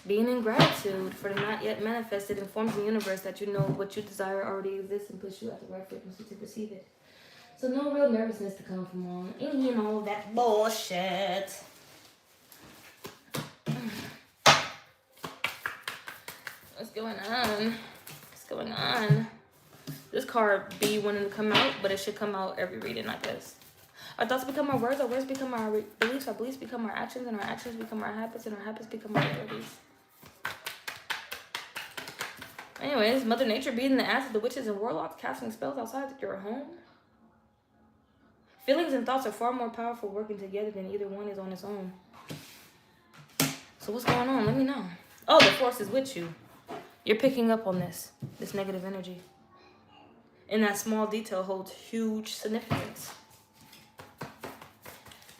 Being in gratitude for the not yet manifested informs the universe that you know what you desire already exists and puts you at the right frequency to receive it. So no real nervousness to come from on. And you know that bullshit. What's going on? What's going on? This card be wanting to come out, but it should come out every reading, I guess. Our thoughts become our words become our beliefs become our actions, and our actions become our habits, and our habits become our realities. Anyways, Mother Nature beating the ass of the witches and warlocks casting spells outside your home. Feelings and thoughts are far more powerful working together than either one is on its own. So what's going on? Let me know. Oh, the force is with you. You're picking up on this negative energy. And that small detail holds huge significance.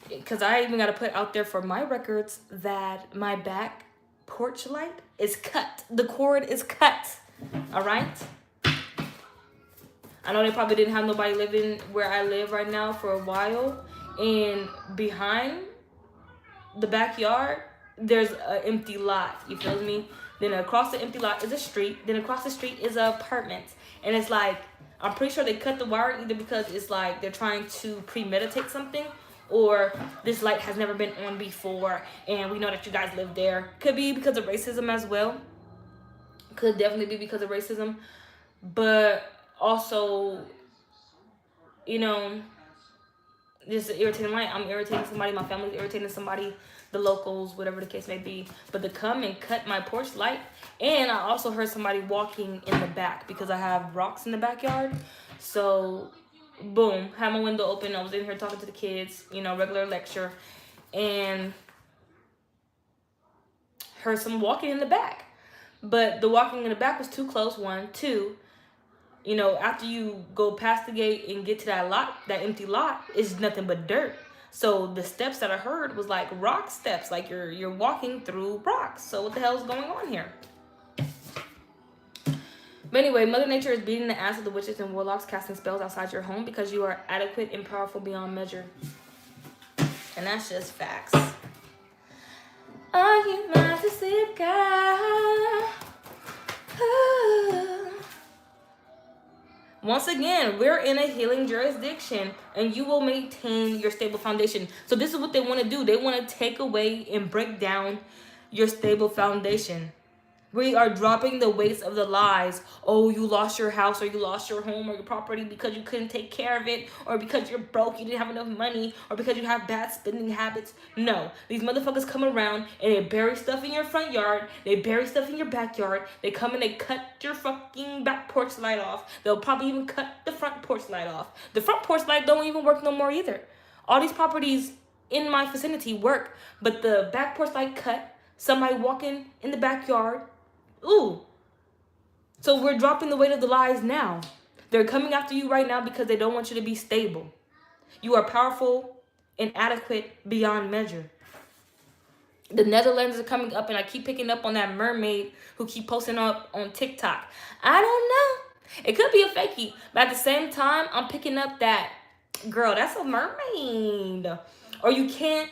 Because I even got to put out there for my records that my back porch light is cut. The cord is cut. All right? I know they probably didn't have nobody living where I live right now for a while. And behind the backyard, there's an empty lot. You feel me? Then across the empty lot is a street. Then across the street is an apartment. And it's like, I'm pretty sure they cut the wire either because it's like they're trying to premeditate something, or this light has never been on before and we know that you guys live there. Could be because of racism as well. Could definitely be because of racism. But also, you know, just an irritating light. I'm irritating somebody, my family's irritating somebody, the locals, whatever the case may be. But to come and cut my porch light, and I also heard somebody walking in the back because I have rocks in the backyard. So, boom, had my window open. I was in here talking to the kids, you know, regular lecture, and heard some walking in the back. But the walking in the back was too close, one. Two, you know, after you go past the gate and get to that lot, that empty lot, is nothing but dirt. So the steps that I heard was like rock steps, like you're walking through rocks. So what the hell is going on here? But anyway, Mother Nature is beating the ass of the witches and warlocks casting spells outside your home because you are adequate and powerful beyond measure. And that's just facts. Are you mine to see a guy? Once again, we're in a healing jurisdiction and you will maintain your stable foundation. So this is what they want to do. They want to take away and break down your stable foundation. We are dropping the weights of the lies. Oh, you lost your house or you lost your home or your property because you couldn't take care of it, or because you're broke, you didn't have enough money, or because you have bad spending habits. No, these motherfuckers come around and they bury stuff in your front yard. They bury stuff in your backyard. They come and they cut your fucking back porch light off. They'll probably even cut the front porch light off. The front porch light don't even work no more either. All these properties in my vicinity work, but the back porch light cut. Somebody walking in the backyard. Ooh. So we're dropping the weight of the lies now. They're coming after you right now because they don't want you to be stable. You are powerful and adequate beyond measure. The Netherlands are coming up, and I keep picking up on that mermaid who keep posting up on TikTok. I don't know. It could be a fakie, but at the same time, I'm picking up that, girl, that's a mermaid. Or you can't,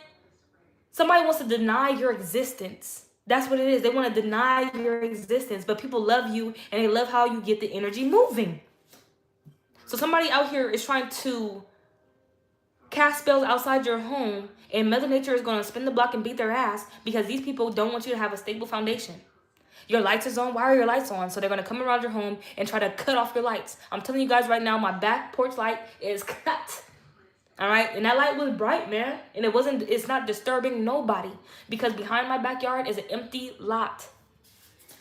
somebody wants to deny your existence. That's what it is. They want to deny your existence, but people love you and they love how you get the energy moving. So somebody out here is trying to cast spells outside your home, and Mother Nature is going to spin the block and beat their ass because these people don't want you to have a stable foundation. Your lights is on. Why are your lights on? So they're going to come around your home and try to cut off your lights. I'm telling you guys right now, my back porch light is cut. All right, and that light was bright, man, and it's not disturbing nobody because behind my backyard is an empty lot.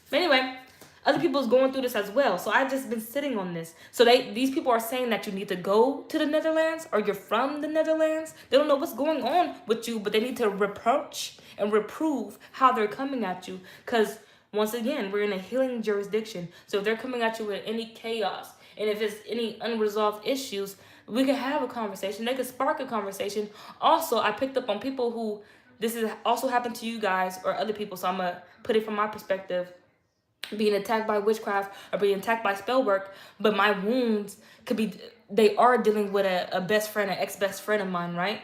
But anyway, other people's going through this as well, so I've just been sitting on this. So these people are saying that you need to go to the Netherlands, or you're from the Netherlands. They don't know what's going on with you, but they need to reproach and reprove how they're coming at you, because once again, we're in a healing jurisdiction. So if they're coming at you with any chaos, and if it's any unresolved issues, we could have a conversation. They could spark a conversation. Also, I picked up on people who this has also happened to you guys or other people. So I'm going to put it from my perspective. Being attacked by witchcraft or being attacked by spell work. But my wounds could be, they are dealing with a best friend, an ex-best friend of mine, right?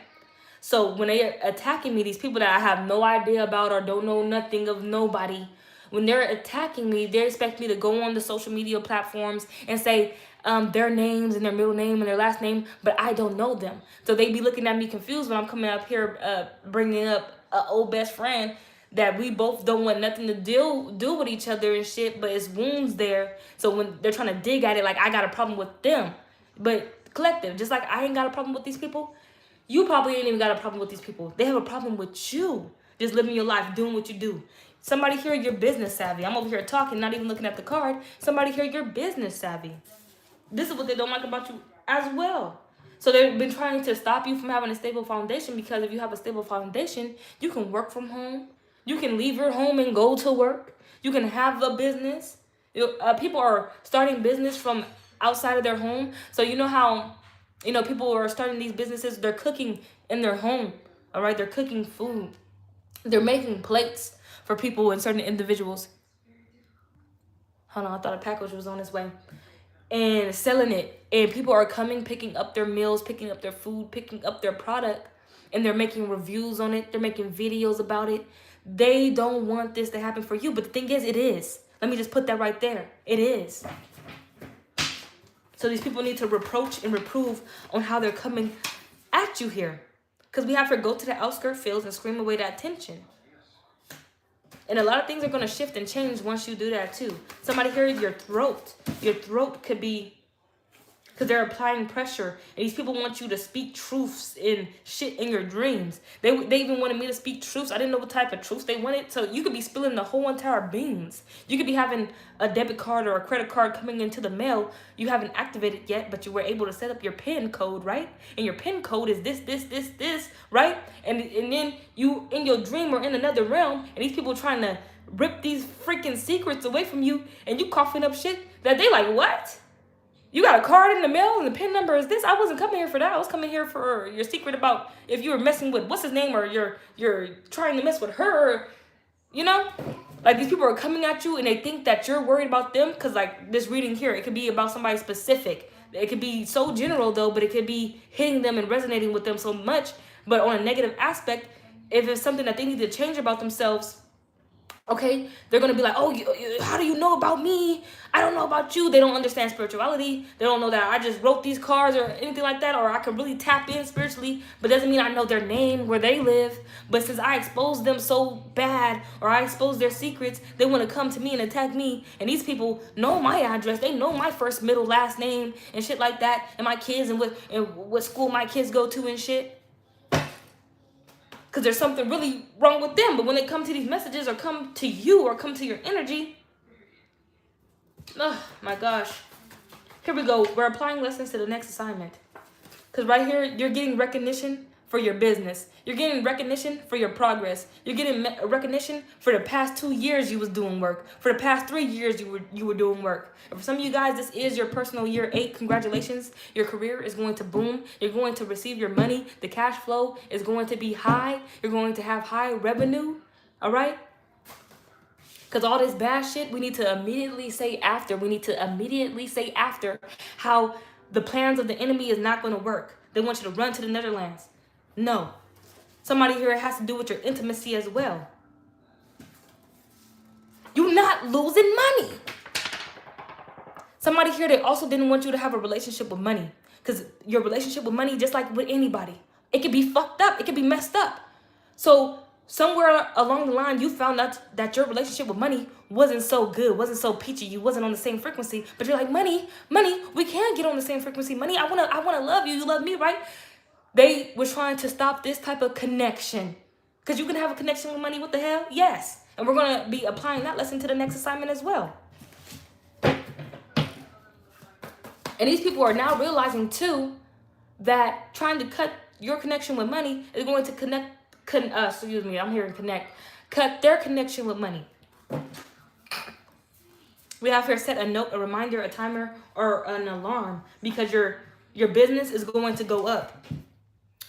So when they are attacking me, these people that I have no idea about or don't know nothing of nobody, when they're attacking me, they expect me to go on the social media platforms and say their names and their middle name and their last name, but I don't know them. So they be looking at me confused when I'm coming up here bringing up an old best friend that we both don't want nothing to do with each other and shit, but it's wounds there. So when they're trying to dig at it, like I got a problem with them. But collective, just like I ain't got a problem with these people, you probably ain't even got a problem with these people. They have a problem with you just living your life, doing what you do. Somebody here, you're business savvy. I'm over here talking, not even looking at the card. Somebody here, you're business savvy. This is what they don't like about you as well. So they've been trying to stop you from having a stable foundation, because if you have a stable foundation, you can work from home. You can leave your home and go to work. You can have a business. People are starting business from outside of their home. So you know how, people are starting these businesses. They're cooking in their home. All right, they're cooking food. They're making plates for people and certain individuals. Hold on, I thought a package was on its way. And selling it. And people are coming, picking up their meals, picking up their food, picking up their product. And they're making reviews on it. They're making videos about it. They don't want this to happen for you. But the thing is, it is. Let me just put that right there. It is. So these people need to reproach and reprove on how they're coming at you here. Because we have to go to the outskirt fields and scream away that tension. And a lot of things are going to shift and change once you do that too. Somebody here, your throat could be, because they're applying pressure. And these people want you to speak truths and shit in your dreams. They even wanted me to speak truths. I didn't know what type of truths they wanted. So you could be spilling the whole entire beans. You could be having a debit card or a credit card coming into the mail. You haven't activated yet, but you were able to set up your PIN code, right? And your PIN code is this, right? And then you, in your dream or in another realm, and these people trying to rip these freaking secrets away from you, and you coughing up shit that they like, what? You got a card in the mail and the PIN number is this? I wasn't coming here for that. I was coming here for your secret about if you were messing with what's his name, or you're trying to mess with her, Like these people are coming at you and they think that you're worried about them, because like this reading here, it could be about somebody specific. It could be so general though, but it could be hitting them and resonating with them so much. But on a negative aspect, if it's something that they need to change about themselves, okay, they're going to be like, oh, how do you know about me? I don't know about you. They don't understand spirituality. They don't know that I just wrote these cards or anything like that, or I can really tap in spiritually, but doesn't mean I know their name, where they live. But since I exposed them so bad, or I exposed their secrets, they want to come to me and attack me. And these people know my address. They know my first, middle, last name and shit like that, and my kids and what school my kids go to and shit. Because there's something really wrong with them. But when they come to these messages or come to you or come to your energy, oh my gosh. Here we go. We're applying lessons to the next assignment. Because right here, you're getting recognition for your business. You're getting recognition for your progress. You're getting recognition for the past 2 years you was doing work. For the past 3 years you were doing work. And for some of you guys, this is your personal year 8. Congratulations. Your career is going to boom. You're going to receive your money. The cash flow is going to be high. You're going to have high revenue. All right? Because all this bad shit, we need to immediately say after. We need to immediately say after how the plans of the enemy is not going to work. They want you to run to the Netherlands. No. Somebody here, it has to do with your intimacy as well. You're not losing money. Somebody here, they also didn't want you to have a relationship with money. Because your relationship with money, just like with anybody, it could be fucked up. It could be messed up. So somewhere along the line, you found out that your relationship with money wasn't so good, wasn't so peachy. You wasn't on the same frequency. But you're like, money, we can get on the same frequency. Money, I wanna love you. You love me, right? They were trying to stop this type of connection. Because you can have a connection with money. What the hell? Yes. And we're going to be applying that lesson to the next assignment as well. And these people are now realizing, too, that trying to cut your connection with money is going to cut their connection with money. We have here set a note, a reminder, a timer, or an alarm, because your business is going to go up.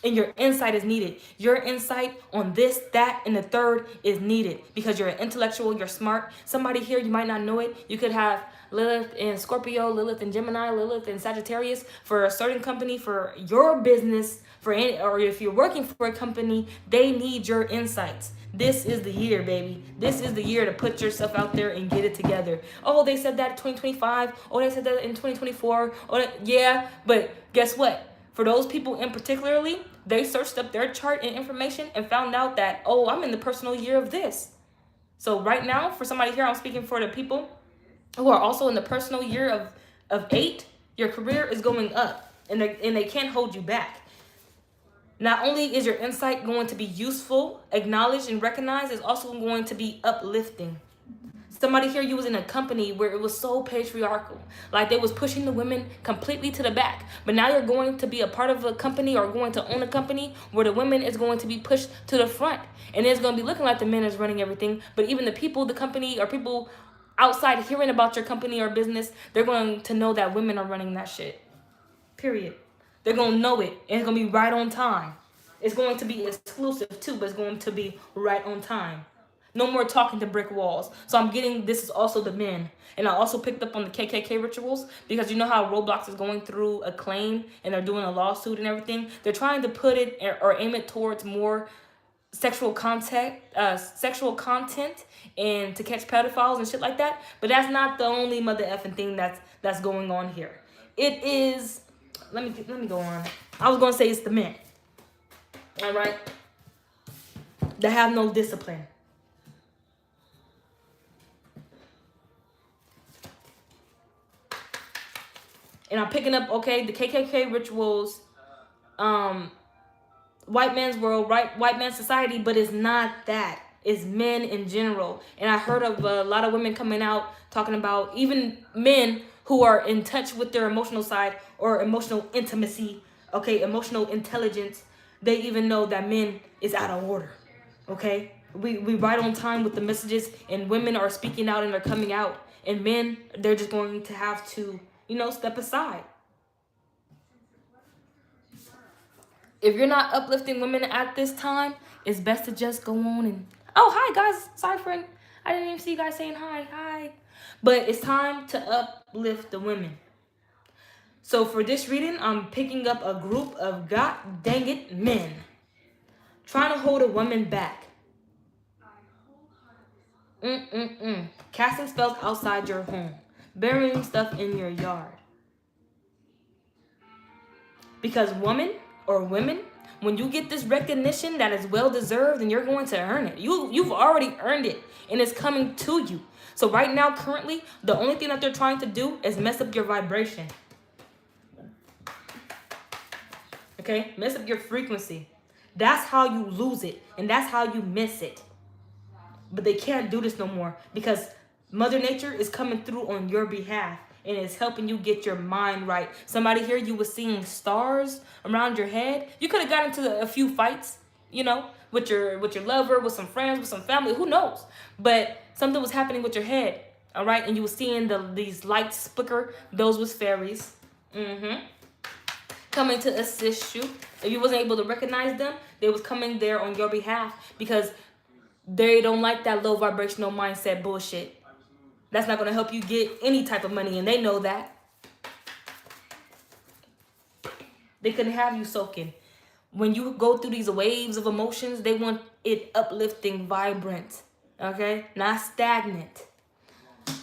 And your insight is needed. Your insight on this, that, and the third is needed because you're an intellectual, you're smart. Somebody here, you might not know it. You could have Lilith in Scorpio, Lilith in Gemini, Lilith in Sagittarius for a certain company, for your business, for any, or if you're working for a company, they need your insights. This is the year, baby. This is the year to put yourself out there and get it together. Oh, they said that in 2025. Oh, they said that in 2024. Oh, yeah, but guess what? For those people in particularly, they searched up their chart and information and found out that, oh, I'm in the personal year of this. So right now, for somebody here, I'm speaking for the people who are also in the personal year of 8, your career is going up and they can't hold you back. Not only is your insight going to be useful, acknowledged, and recognized, it's also going to be uplifting. Somebody here, you was in a company where it was so patriarchal. Like they was pushing the women completely to the back. But now you're going to be a part of a company or going to own a company where the women is going to be pushed to the front. And it's going to be looking like the men is running everything. But even the people, the company, or people outside hearing about your company or business, they're going to know that women are running that shit. Period. They're going to know it. And it's going to be right on time. It's going to be exclusive too, but it's going to be right on time. No more talking to brick walls. So I'm getting, this is also the men. And I also picked up on the KKK rituals because you know how Roblox is going through a claim and they're doing a lawsuit and everything. They're trying to put it or aim it towards more sexual content and to catch pedophiles and shit like that. But that's not the only mother effing thing that's going on here. It is, let me go on. I was going to say it's the men. All right? They have no discipline. And I'm picking up, okay, the KKK rituals, white man's world, right? White man's society, but it's not that. It's men in general. And I heard of a lot of women coming out talking about even men who are in touch with their emotional side or emotional intimacy, okay, emotional intelligence. They even know that men is out of order, okay? We right on time with the messages, and women are speaking out and they're coming out. And men, they're just going to have to, step aside. If you're not uplifting women at this time, it's best to just go on and, oh, hi, guys. Sorry, friend. I didn't even see you guys saying hi. Hi. But it's time to uplift the women. So for this reading, I'm picking up a group of god dang it men trying to hold a woman back. Casting spells outside your home. Burying stuff in your yard. Because women, when you get this recognition that is well deserved, and you're going to earn it. You've already earned it, and it's coming to you. So right now, currently, the only thing that they're trying to do is mess up your vibration. Okay? Mess up your frequency. That's how you lose it, and that's how you miss it. But they can't do this no more because Mother Nature is coming through on your behalf and it's helping you get your mind right. Somebody here, you were seeing stars around your head. You could have got into a few fights, with your lover, with some friends, with some family, who knows? But something was happening with your head, all right? And you were seeing these lights flicker. Those was fairies. Coming to assist you. If you wasn't able to recognize them, they was coming there on your behalf because they don't like that low vibrational mindset bullshit. That's not going to help you get any type of money, and they know that. They couldn't have you soaking. When you go through these waves of emotions, they want it uplifting, vibrant, okay? Not stagnant.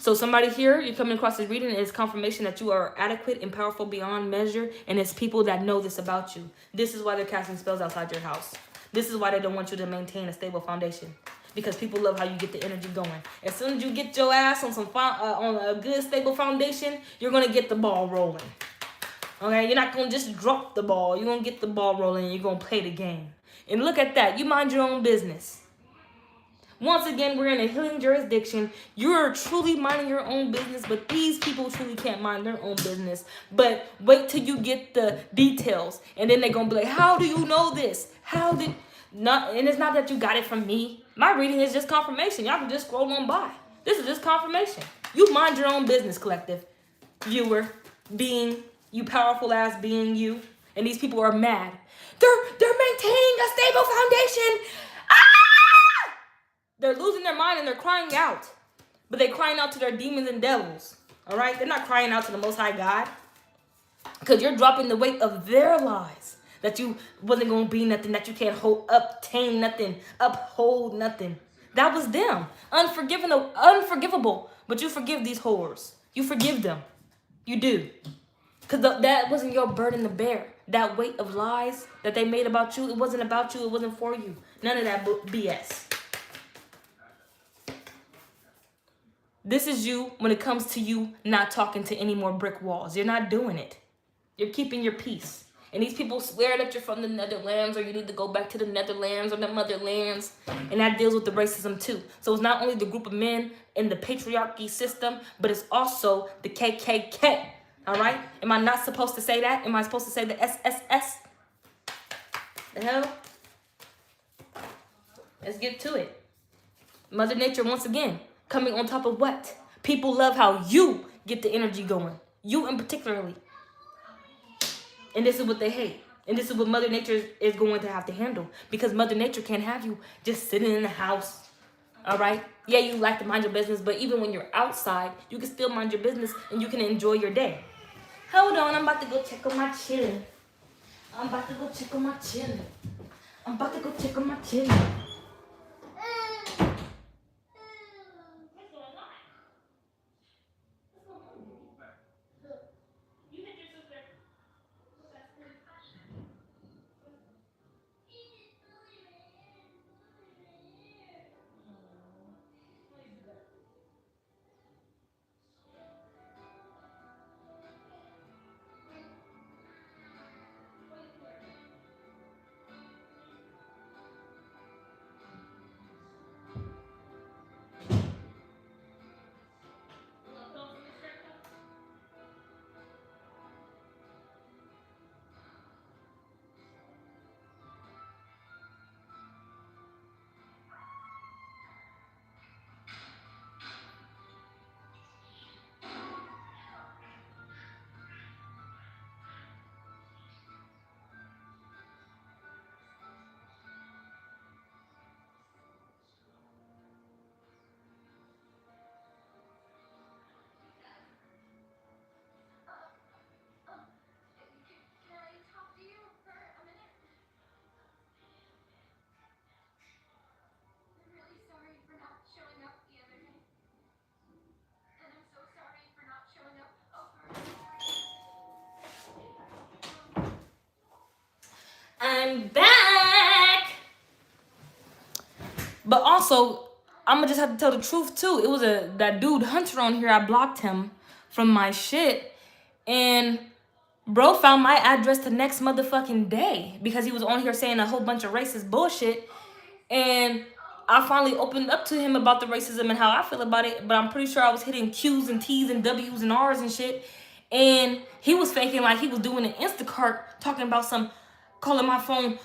So somebody here, you're coming across this reading, is confirmation that you are adequate and powerful beyond measure, and it's people that know this about you. This is why they're casting spells outside your house. This is why they don't want you to maintain a stable foundation. Because people love how you get the energy going. As soon as you get your ass on on a good stable foundation, you're gonna get the ball rolling. Okay, you're not gonna just drop the ball. You're gonna get the ball rolling and you're gonna play the game. And look at that, you mind your own business. Once again, we're in a healing jurisdiction. You're truly minding your own business, but these people truly can't mind their own business. But wait till you get the details, and then they're gonna be like, "How do you know this? How did?" Not, and it's not that you got it from me. My reading is just confirmation. Y'all can just scroll on by. This is just confirmation. You mind your own business, collective viewer, being you powerful ass being you, And these people are mad. They're maintaining a stable foundation. Ah! They're losing their mind and they're crying out. But they're crying out to their demons and devils. All right? They're not crying out to the Most High God. Because you're dropping the weight of their lies. That you wasn't going to be nothing. That you can't obtain nothing. Uphold nothing. That was them. Unforgivable. But you forgive these whores. You forgive them. You do. Because that wasn't your burden to bear. That weight of lies that they made about you, it wasn't about you. It wasn't for you. None of that BS. This is you when it comes to you not talking to any more brick walls. You're not doing it. You're keeping your peace. And these people swear that you're from the Netherlands or you need to go back to the Netherlands or the motherlands. And that deals with the racism too. So it's not only the group of men in the patriarchy system, but it's also the KKK. All right? Am I not supposed to say that? Am I supposed to say the SSS? The hell? Let's get to it. Mother Nature, once again, coming on top of what? People love how you get the energy going. You in particularly. And this is what they hate. And this is what Mother Nature is going to have to handle. Because Mother Nature can't have you just sitting in the house. All right? Yeah, you like to mind your business. But even when you're outside, you can still mind your business and you can enjoy your day. Hold on. I'm about to go check on my chillin'. I'm about to go check on my chillin'. I'm back. But also, I'm gonna just have to tell the truth too. It was that dude Hunter on here. I blocked him from my shit, and bro found my address the next motherfucking day because he was on here saying a whole bunch of racist bullshit. And I finally opened up to him about the racism and how I feel about it. But I'm pretty sure I was hitting Q's and T's and W's and R's and shit. And he was faking like he was doing an Instacart, talking about calling my phone,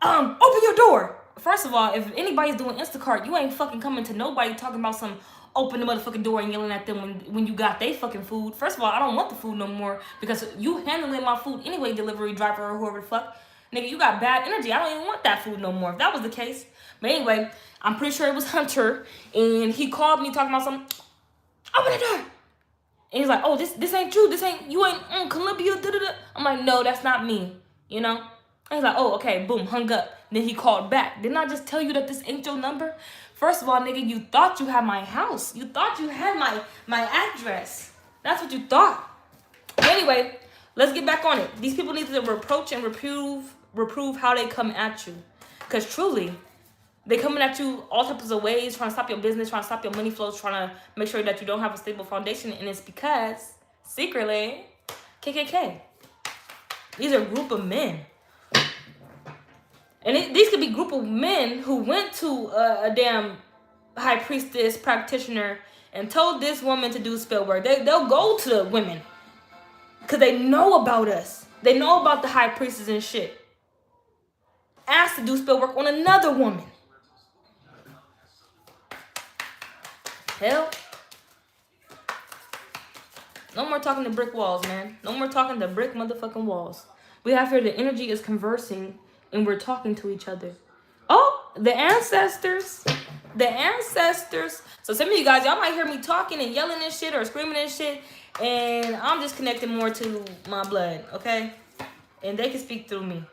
open your door. First of all, if anybody's doing Instacart, you ain't fucking coming to nobody talking about some open the motherfucking door and yelling at them when you got they fucking food. First of all, I don't want the food no more because you handling my food anyway, delivery driver or whoever the fuck. Nigga, you got bad energy. I don't even want that food no more if that was the case. But anyway, I'm pretty sure it was Hunter, and he called me talking about something. Open the door. And he's like, oh, this ain't true. You ain't on Columbia. Da-da-da. I'm like, no, that's not me. You know? And he's like, oh, okay, boom, hung up. Then he called back. Didn't I just tell you that this ain't your number? First of all, nigga, you thought you had my house. You thought you had my address. That's what you thought. But anyway, let's get back on it. These people need to reproach and reprove how they come at you. Because truly, they coming at you all types of ways, trying to stop your business, trying to stop your money flows, trying to make sure that you don't have a stable foundation. And it's because, secretly, KKK. These are a group of men. And these could be a group of men who went to a damn high priestess practitioner and told this woman to do spell work. They'll go to the women because they know about us. They know about the high priestess and shit. Asked to do spell work on another woman. Hell. No more talking to brick walls, man. No more talking to brick motherfucking walls. We have here the energy is conversing and we're talking to each other. Oh, the ancestors. The ancestors. So some of you guys, y'all might hear me talking and yelling and shit or screaming and shit. And I'm just connected more to my blood, okay? And they can speak through me.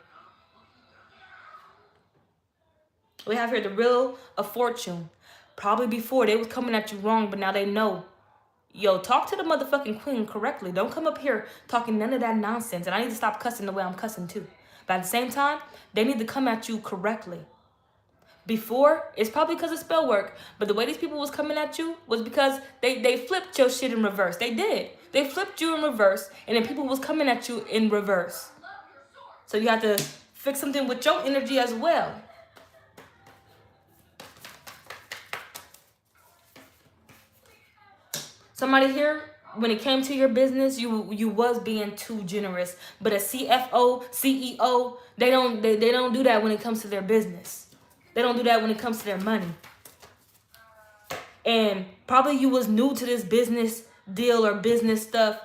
We have here the Wheel of Fortune. Probably before they was coming at you wrong, but now they know. Yo, talk to the motherfucking queen correctly. Don't come up here talking none of that nonsense. And I need to stop cussing the way I'm cussing too. But at the same time, they need to come at you correctly. Before, it's probably because of spell work. But the way these people was coming at you was because they flipped your shit in reverse. They did. They flipped you in reverse. And then people was coming at you in reverse. So you have to fix something with your energy as well. Somebody here, when it came to your business, you was being too generous. But a CFO, CEO, they don't do that when it comes to their business. They don't do that when it comes to their money. And probably you was new to this business deal or business stuff,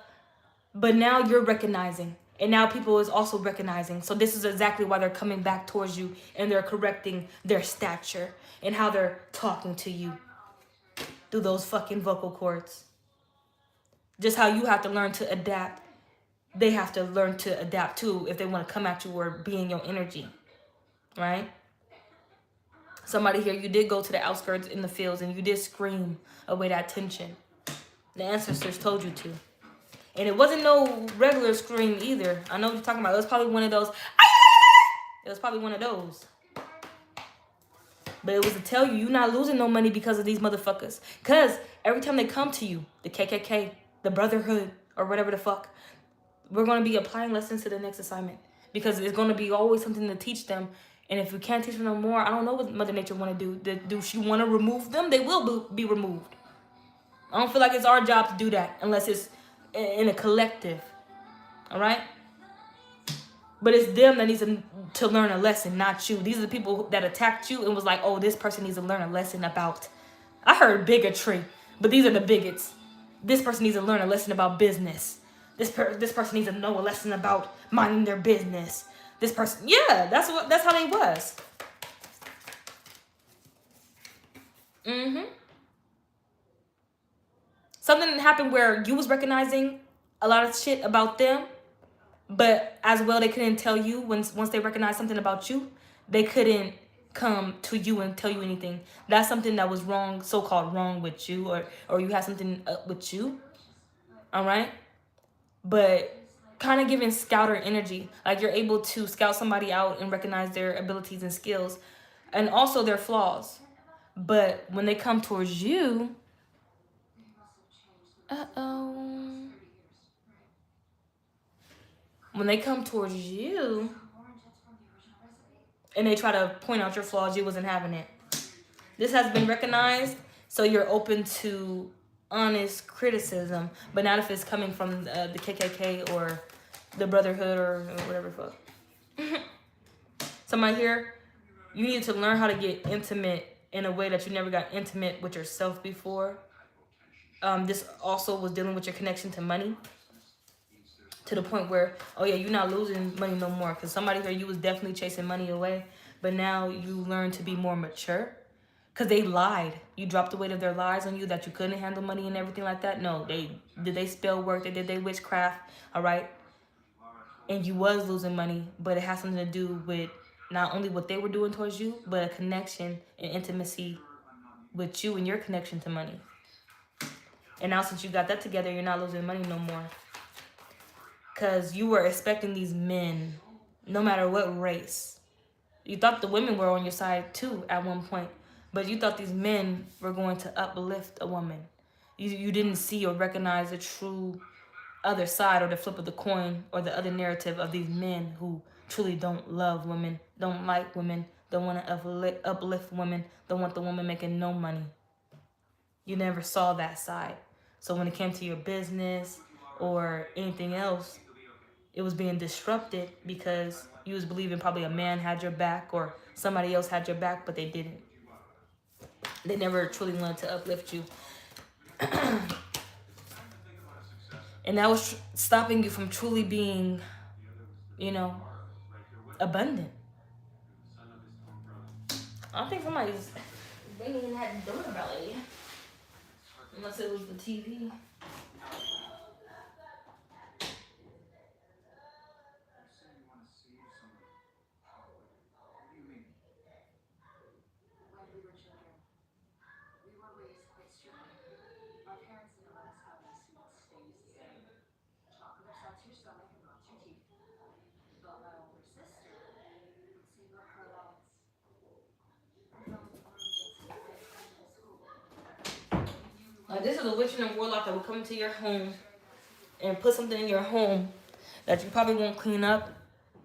but now you're recognizing. And now people is also recognizing. So this is exactly why they're coming back towards you and they're correcting their stature and how they're talking to you through those fucking vocal cords. Just how you have to learn to adapt, they have to learn to adapt too if they want to come at you or be in your energy, right? Somebody here, you did go to the outskirts in the fields and you did scream away that tension. The ancestors told you to. And it wasn't no regular scream either. I know what you're talking about. It was probably one of those. It was probably one of those. But it was to tell you, you're not losing no money because of these motherfuckers. Because every time they come to you, the KKK, the Brotherhood, or whatever the fuck, we're going to be applying lessons to the next assignment. Because it's going to be always something to teach them. And if we can't teach them no more, I don't know what Mother Nature want to do. Do she want to remove them? They will be removed. I don't feel like it's our job to do that unless it's in a collective. All right? But it's them that needs to learn a lesson, not you. These are the people that attacked you and was like, oh, this person needs to learn a lesson about. I heard bigotry, but these are the bigots. This person needs to learn a lesson about business. This person needs to know a lesson about minding their business. This person, yeah, that's how they was. Something happened where you was recognizing a lot of shit about them, but as well they couldn't tell you once they recognized something about you, they couldn't come to you and tell you anything. That's something that was wrong, so-called wrong with you, or you had something up with you. All right? But kind of giving scouter energy. Like you're able to scout somebody out and recognize their abilities and skills and also their flaws. But when they come towards you, when they come towards you and they try to point out your flaws, you wasn't having it. This has been recognized, so you're open to honest criticism, but not if it's coming from the KKK or the Brotherhood or whatever fuck. Somebody here, you need to learn how to get intimate in a way that you never got intimate with yourself before. This also was dealing with your connection to money, to the point where, oh yeah, you're not losing money no more, because somebody here, you was definitely chasing money away, but now you learn to be more mature. Because they lied. You dropped the weight of their lies on you that you couldn't handle money and everything like that. No, they spell work. They did their witchcraft. All right. And you was losing money. But it has something to do with not only what they were doing towards you, but a connection and intimacy with you and your connection to money. And now since you got that together, you're not losing money no more. Because you were expecting these men, no matter what race. You thought the women were on your side too at one point. But you thought these men were going to uplift a woman. You didn't see or recognize the true other side or the flip of the coin or the other narrative of these men who truly don't love women, don't like women, don't want to uplift women, don't want the woman making no money. You never saw that side. So when it came to your business or anything else, it was being disrupted because you was believing probably a man had your back or somebody else had your back, but they didn't. They never truly wanted to uplift you. And that was stopping you from truly being you know, abundant. I don't think somebody's banging that doorbell, unless it was the TV. This is a witch and a warlock that will come into your home and put something in your home that you probably won't clean up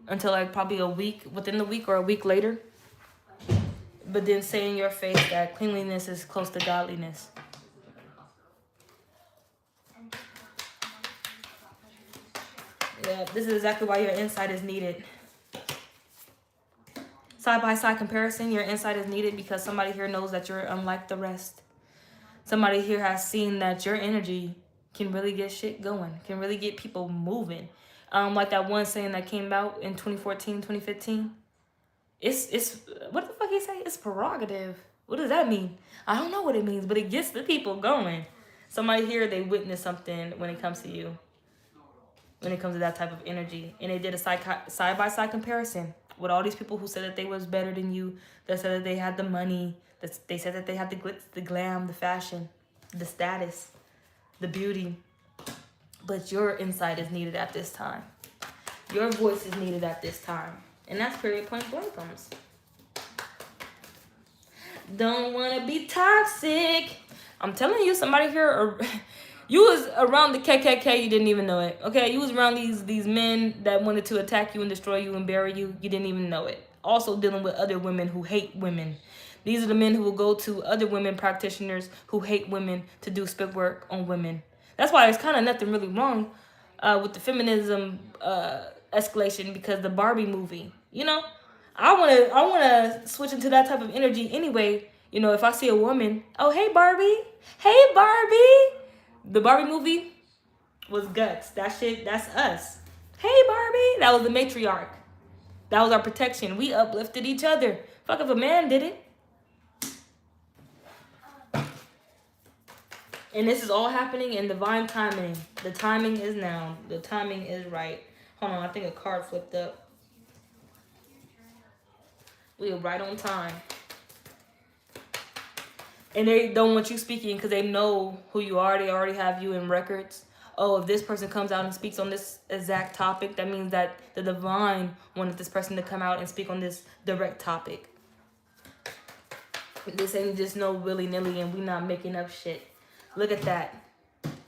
until like probably a week, within the week or a week later. But then say in your face that cleanliness is close to godliness. Yeah, this is exactly why your insight is needed. Side by side comparison, your insight is needed because somebody here knows that you're unlike the rest. Somebody here has seen that your energy can really get shit going, can really get people moving. Like that one saying that came out in 2014, 2015. It's what the fuck he say? It's prerogative. What does that mean? I don't know what it means, but it gets the people going. Somebody here, they witness something when it comes to you. When it comes to that type of energy. And they did a side-by-side comparison with all these people who said that they was better than you, that said that they had the money, that they said that they had the glitz, the glam, the fashion, the status, the beauty. But your insight is needed at this time. Your voice is needed at this time. And that's period point blank comes. Don't want to be toxic. I'm telling you, somebody here, you was around the KKK, you didn't even know it. Okay, you was around these men that wanted to attack you and destroy you and bury you. You didn't even know it. Also dealing with other women who hate women. These are the men who will go to other women practitioners who hate women to do spit work on women. That's why there's kind of nothing really wrong with the feminism escalation, because the Barbie movie, you know, I wanna switch into that type of energy anyway. You know, if I see a woman, oh hey Barbie, the Barbie movie was guts. That shit, that's us. Hey Barbie, that was the matriarch. That was our protection. We uplifted each other. Fuck if a man did it. And this is all happening in divine timing. The timing is now. The timing is right. Hold on, I think a card flipped up. We are right on time. And they don't want you speaking because they know who you are. They already have you in records. Oh, if this person comes out and speaks on this exact topic, that means that the divine wanted this person to come out and speak on this direct topic. This ain't just no willy-nilly and we not making up shit. Look at that.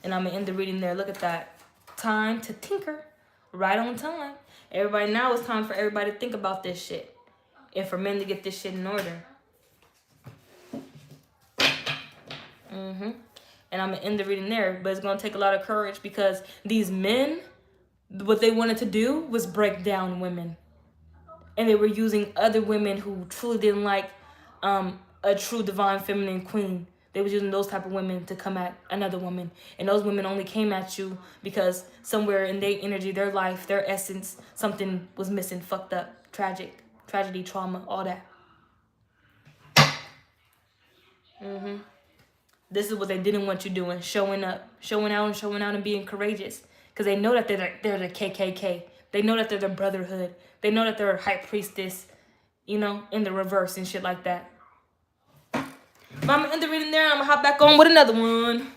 And I'm going to end the reading there. Look at that. Time to tinker. Right on time. Everybody, now it's time for everybody to think about this shit. And for men to get this shit in order. And I'm going to end the reading there. But it's going to take a lot of courage because these men, what they wanted to do was break down women. And they were using other women who truly didn't like a true divine feminine queen. They was using those type of women to come at another woman. And those women only came at you because somewhere in their energy, their life, their essence, something was missing, fucked up, tragic, tragedy, trauma, all that. This is what they didn't want you doing, showing up, showing out and being courageous. Because they know that they're the KKK. They know that they're the Brotherhood. They know that they're a high priestess, you know, in the reverse and shit like that. But I'm going to end the reading there. I'm going to hop back on with another one.